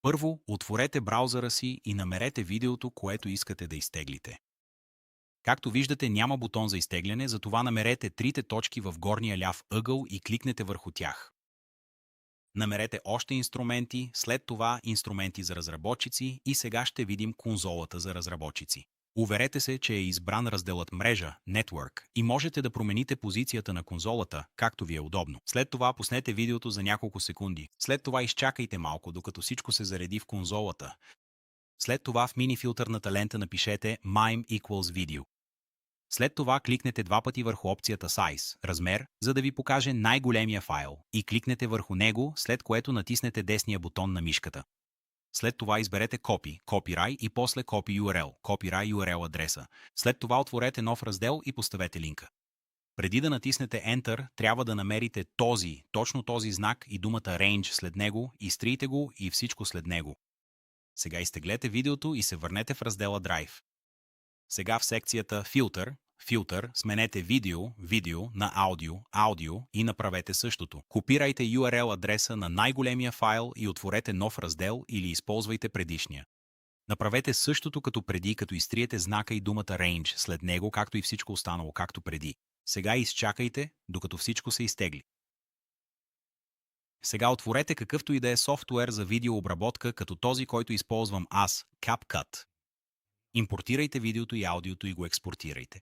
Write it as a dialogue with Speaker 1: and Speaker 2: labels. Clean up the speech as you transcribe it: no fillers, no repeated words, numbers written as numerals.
Speaker 1: Първо, отворете браузъра си и намерете видеото, което искате да изтеглите. Както виждате, няма бутон за изтегляне, затова намерете трите точки в горния ляв ъгъл и кликнете върху тях. Намерете още инструменти, след това инструменти за разработчици и сега ще видим конзолата за разработчици. Уверете се, че е избран разделът мрежа, Network, и можете да промените позицията на конзолата, както ви е удобно. След това пуснете видеото за няколко секунди. След това изчакайте малко, докато всичко се зареди в конзолата. След това в мини-филтърната лента напишете MIME equals video. След това кликнете два пъти върху опцията Size, размер, за да ви покаже най-големия файл и кликнете върху него, след което натиснете десния бутон на мишката. След това изберете Copy, Copyright и после Copy URL, Copyright URL адреса. След това отворете нов раздел и поставете линка. Преди да натиснете Enter, трябва да намерите точно този знак и думата Range след него, изтрийте го и всичко след него. Сега изтеглете видеото и се върнете в раздела Drive. Сега в секцията Филтър, сменете видео на аудио и направете същото. Копирайте URL адреса на най-големия файл и отворете нов раздел или използвайте предишния. Направете същото като преди, като изтриете знака и думата Range след него, както и всичко останало, както преди. Сега изчакайте, докато всичко се изтегли. Сега отворете какъвто и да е софтуер за видеообработка, като този, който използвам аз, CapCut. Импортирайте видеото и аудиото и го експортирайте.